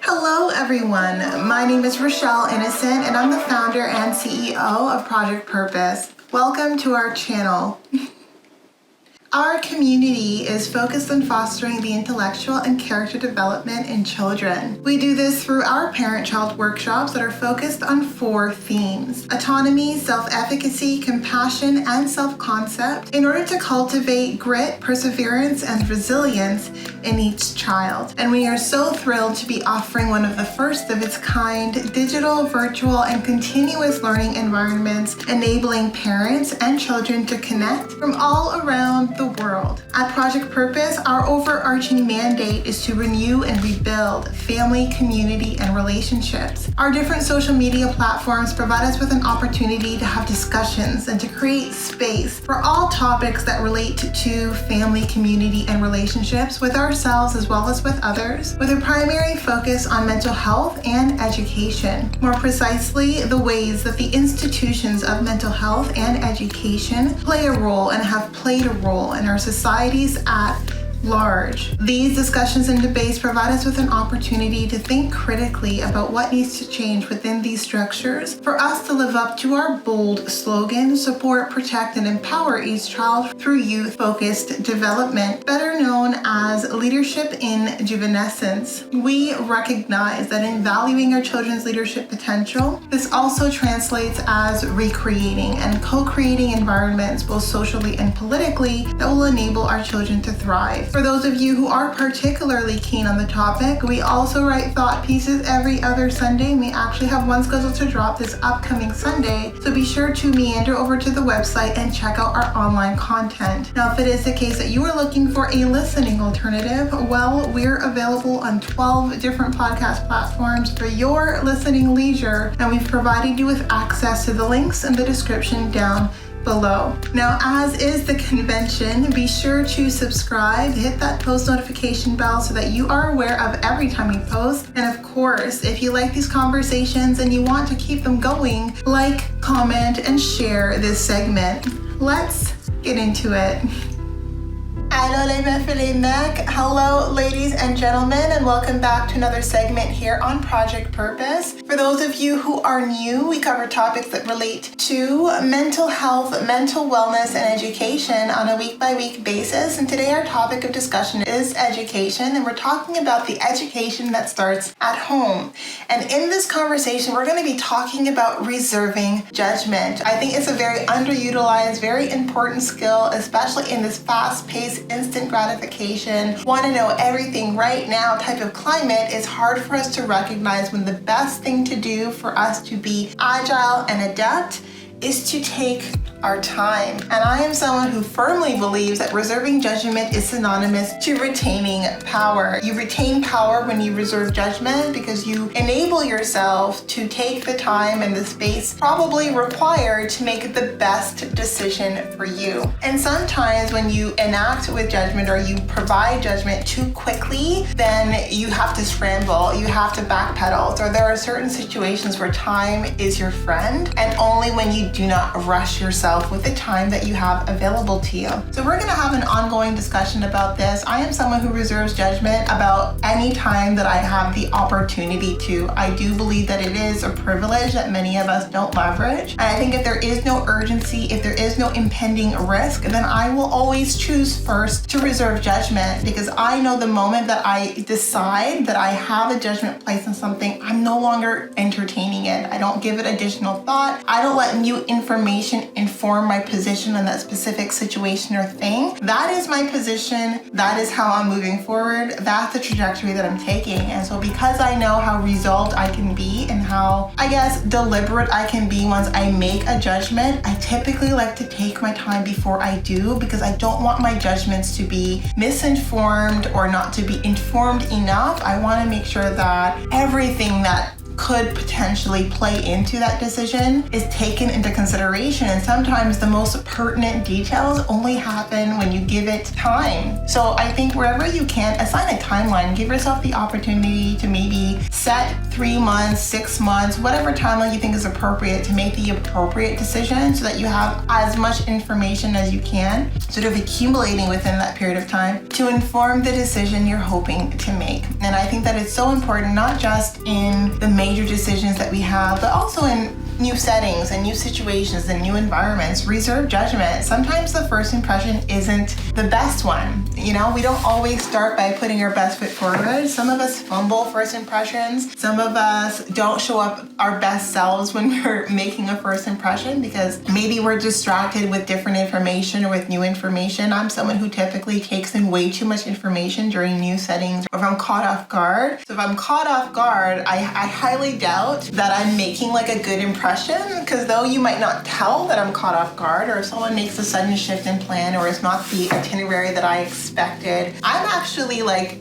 Hello everyone, my name is Rochelle Innocent and I'm the founder and CEO of Project Purpose. Welcome to our channel. Our community is focused on fostering the intellectual and character development in children. We do this through our parent-child workshops that are focused on 4 themes: autonomy, self-efficacy, compassion, and self-concept, in order to cultivate grit, perseverance, and resilience in each child. And we are so thrilled to be offering one of the first of its kind digital, virtual, and continuous learning environments, enabling parents and children to connect from all around the world. At Project Purpose, our overarching mandate is to renew and rebuild family, community, and relationships. Our different social media platforms provide us with an opportunity to have discussions and to create space for all topics that relate to family, community, and relationships with ourselves as well as with others, with a primary focus on mental health and education. More precisely, the ways that the institutions of mental health and education play a role and have played a role in our societies at large. These discussions and debates provide us with an opportunity to think critically about what needs to change within these structures for us to live up to our bold slogan: support, protect, and empower each child through youth-focused development, better known as leadership in juvenescence. We recognize that in valuing our children's leadership potential, this also translates as recreating and co-creating environments, both socially and politically, that will enable our children to thrive. For those of you who are particularly keen on the topic, we also write thought pieces every other Sunday, and we actually have one scheduled to drop this upcoming Sunday, so be sure to meander over to the website and check out our online content. Now, if it is the case that you are looking for a listening alternative, well, we're available on 12 different podcast platforms for your listening leisure, and we've provided you with access to the links in the description down below. Now, as is the convention, be sure to subscribe, hit that post notification bell so that you are aware of every time we post. And of course, if you like these conversations and you want to keep them going, like, comment, and share this segment. Let's get into it. Hello, ladies and gentlemen, and welcome back to another segment here on Project Purpose. For those of you who are new, we cover topics that relate to mental health, mental wellness, and education on a week-by-week basis. And today our topic of discussion is education, and we're talking about the education that starts at home. And in this conversation, we're going to be talking about reserving judgment. I think it's a very underutilized, very important skill, especially in this fast-paced, instant gratification, want to know everything right now type of climate. It's hard for us to recognize when the best thing to do for us to be agile and adept is to take our time. And I am someone who firmly believes that reserving judgment is synonymous to retaining power. You retain power when you reserve judgment because you enable yourself to take the time and the space probably required to make the best decision for you. And sometimes when you enact with judgment or you provide judgment too quickly, then you have to scramble, you have to backpedal. So there are certain situations where time is your friend, and only when you do not rush yourself with the time that you have available to you. So we're going to have an ongoing discussion about this. I am someone who reserves judgment about any time that I have the opportunity to. I do believe that it is a privilege that many of us don't leverage. And I think if there is no urgency, if there is no impending risk, then I will always choose first to reserve judgment, because I know the moment that I decide that I have a judgment placed on something, I'm no longer entertaining it. I don't give it additional thought. I don't let new information inform my position on that specific situation or thing. That is my position. That is how I'm moving forward. That's the trajectory that I'm taking. And so because I know how resolved I can be and how, I guess, deliberate I can be once I make a judgment, I typically like to take my time before I do, because I don't want my judgments to be misinformed or not to be informed enough. I want to make sure that everything that could potentially play into that decision is taken into consideration. And sometimes the most pertinent details only happen when you give it time. So I think wherever you can, assign a timeline. Give yourself the opportunity to maybe set 3 months, 6 months, whatever timeline you think is appropriate to make the appropriate decision so that you have as much information as you can, sort of accumulating within that period of time to inform the decision you're hoping to make. And I think that it's so important, not just in the major decisions that we have, but also in new settings and new situations and new environments. Reserve judgment. Sometimes the first impression isn't the best one. You know, we don't always start by putting our best foot forward. Some of us fumble first impressions. Some of us don't show up our best selves when we're making a first impression because maybe we're distracted with different information or with new information. I'm someone who typically takes in way too much information during new settings, or if I'm caught off guard. So if I'm caught off guard, I highly doubt that I'm making like a good impression, because though you might not tell that I'm caught off guard, or if someone makes a sudden shift in plan or it's not the itinerary that I expected, I'm actually like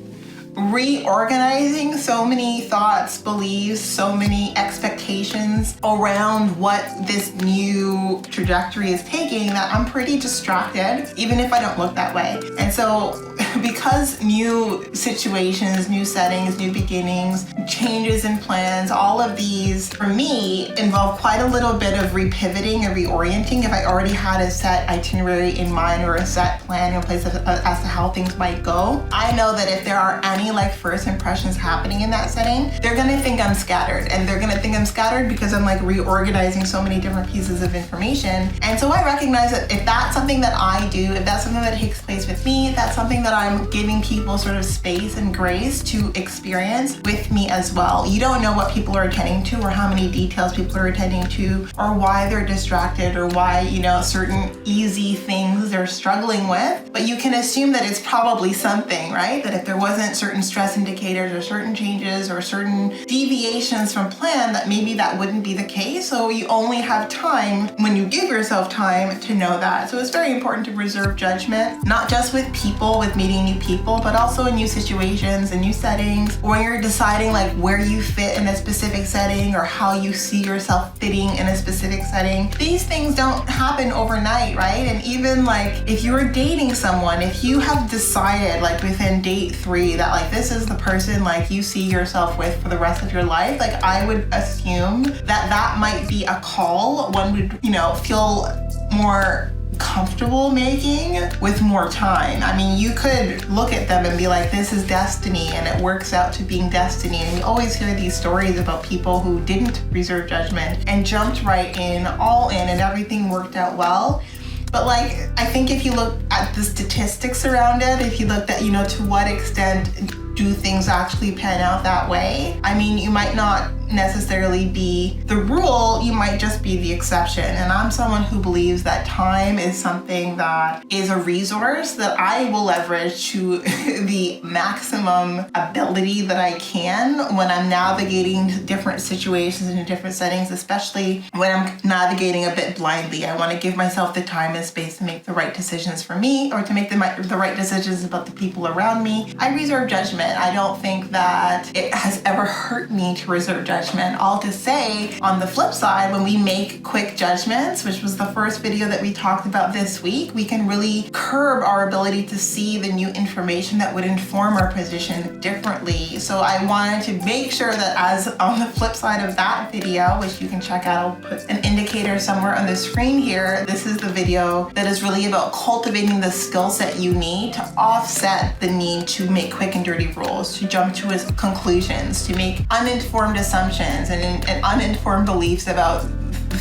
reorganizing so many thoughts, beliefs, so many expectations around what this new trajectory is taking that I'm pretty distracted, even if I don't look that way. And so because new situations, new settings, new beginnings, changes in plans, all of these for me involve quite a little bit of repivoting and reorienting if I already had a set itinerary in mind or a set plan in place as to how things might go. I know that if there are any like first impressions happening in that setting, they're gonna think I'm scattered, and they're gonna think I'm scattered because I'm like reorganizing so many different pieces of information. And so I recognize that if that's something that I do, if that's something that takes place with me, if that's something that I'm giving people sort of space and grace to experience with me as well. You don't know what people are attending to or how many details people are attending to or why they're distracted or why, you know, certain easy things they're struggling with, but you can assume that it's probably something, right? That if there wasn't certain stress indicators or certain changes or certain deviations from plan, that maybe that wouldn't be the case. So you only have time when you give yourself time to know that. So it's very important to reserve judgment, not just with people, with meeting new people, but also in new situations and new settings, when you're deciding like where you fit in a specific setting or how you see yourself fitting in a specific setting. These things don't happen overnight, right? And even like if you're dating someone, if you have decided like within date 3 that like this is the person like you see yourself with for the rest of your life, like I would assume that that might be a call one would, you know, feel more comfortable making with more time. I mean, you could look at them and be like, this is destiny, and it works out to being destiny. And we always hear these stories about people who didn't reserve judgment and jumped right in, all in, and everything worked out well. But like, I think if you look at the statistics around it, if you looked at, you know, to what extent do things actually pan out that way? I mean, you might not necessarily be the rule, you might just be the exception. And I'm someone who believes that time is something that is a resource that I will leverage to the maximum ability that I can when I'm navigating different situations and different settings, especially when I'm navigating a bit blindly. I want to give myself the time and space to make the right decisions for me, or to make the right decisions about the people around me. I reserve judgment. I don't think that it has ever hurt me to reserve judgment. All to say, on the flip side, when we make quick judgments, which was the first video that we talked about this week, we can really curb our ability to see the new information that would inform our position differently. So I wanted to make sure that, as on the flip side of that video, which you can check out, I'll put an indicator somewhere on the screen here. This is the video that is really about cultivating the skill set you need to offset the need to make quick and dirty rules, to jump to conclusions, to make uninformed assumptions and uninformed beliefs about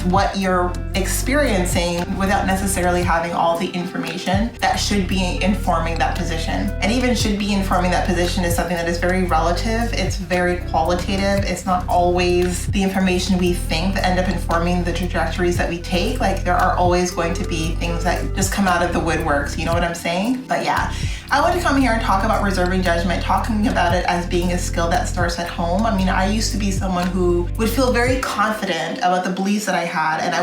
what you're experiencing without necessarily having all the information that should be informing that position. And even should be informing that position is something that is very relative. It's very qualitative. It's not always the information we think that end up informing the trajectories that we take. Like, there are always going to be things that just come out of the woodworks, you know what I'm saying? But yeah, I want to come here and talk about reserving judgment, talking about it as being a skill that starts at home. I mean, I used to be someone who would feel very confident about the beliefs that I had, and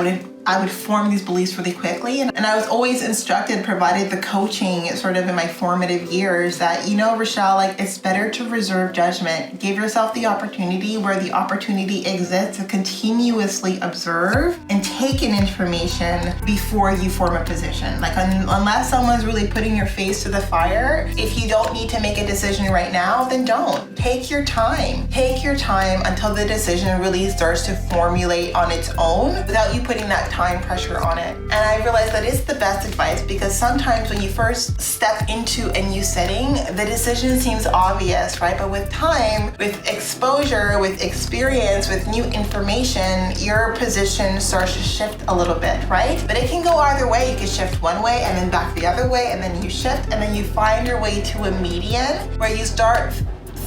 I would form these beliefs really quickly. And I was always instructed, provided the coaching sort of in my formative years, that, Rochelle, like, it's better to reserve judgment. Give yourself the opportunity where the opportunity exists to continuously observe and take in information before you form a position. Like, unless someone's really putting your face to the fire, if you don't need to make a decision right now, then don't. Take your time. Take your time until the decision really starts to formulate on its own without you putting that time pressure on it. And I realized that it's the best advice, because sometimes when you first step into a new setting, the decision seems obvious, right? But with time, with exposure, with experience, with new information, your position starts to shift a little bit, right? But it can go either way. You can shift one way and then back the other way, and then you shift, and then you find your way to a median where you start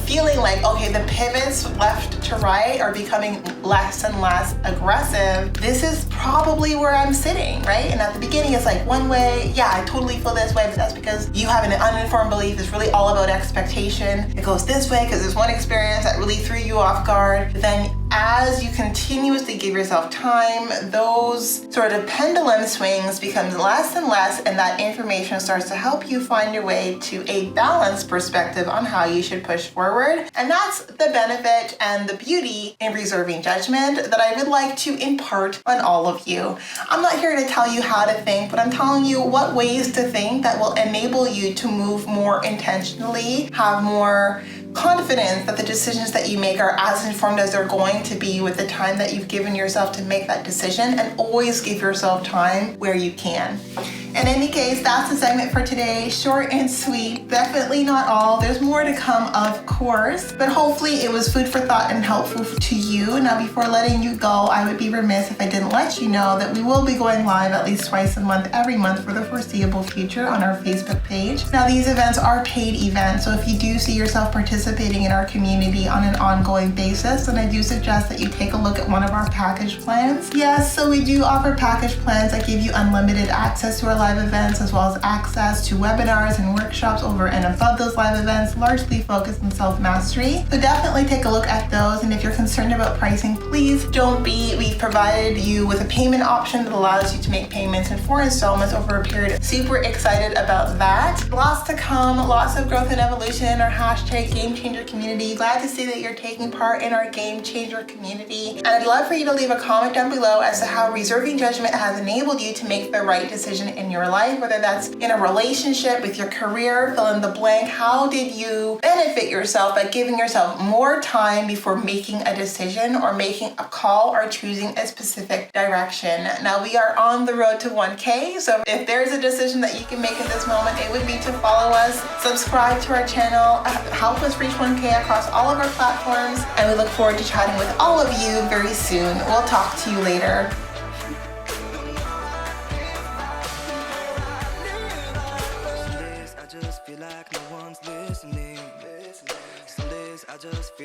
feeling like, okay, the pivots left to right are becoming less and less aggressive. This is probably where I'm sitting, right? And at the beginning, it's like one way. Yeah, I totally feel this way, but that's because you have an uninformed belief. It's really all about expectation. It goes this way because there's one experience that really threw you off guard. But then as you continuously give yourself time, those sort of pendulum swings becomes less and less, and that information starts to help you find your way to a balanced perspective on how you should push forward. And that's the benefit and the beauty in reserving judgment that I would like to impart on all of you. I'm not here to tell you how to think, but I'm telling you what ways to think that will enable you to move more intentionally, have more confidence that the decisions that you make are as informed as they're going to be with the time that you've given yourself to make that decision, and always give yourself time where you can. In any case, that's the segment for today. Short and sweet. Definitely not all. There's more to come, of course, but hopefully it was food for thought and helpful to you. Now, before letting you go, I would be remiss if I didn't let you know that we will be going live at least twice a month, every month for the foreseeable future on our Facebook page. Now, these events are paid events, so if you do see yourself participating in our community on an ongoing basis, then I do suggest that you take a look at one of our package plans. Yes, so we do offer package plans that give you unlimited access to our live events, as well as access to webinars and workshops over and above those live events, largely focused on self-mastery. So definitely take a look at those. And if you're concerned about pricing, please don't be. We've provided you with a payment option that allows you to make payments in 4 installments over a period. Super excited about that. Lots to come, lots of growth and evolution in our hashtag Game Changer community. Glad to see that you're taking part in our Game Changer community. And I'd love for you to leave a comment down below as to how reserving judgment has enabled you to make the right decision in your life, whether that's in a relationship, with your career, fill in the blank. How did you benefit yourself by giving yourself more time before making a decision or making a call or choosing a specific direction? Now, we are on the road to 1K, so if there's a decision that you can make in this moment, it would be to follow us, subscribe to our channel, help us reach 1K across all of our platforms, and we look forward to chatting with all of you very soon. We'll talk to you later. Some days I just feel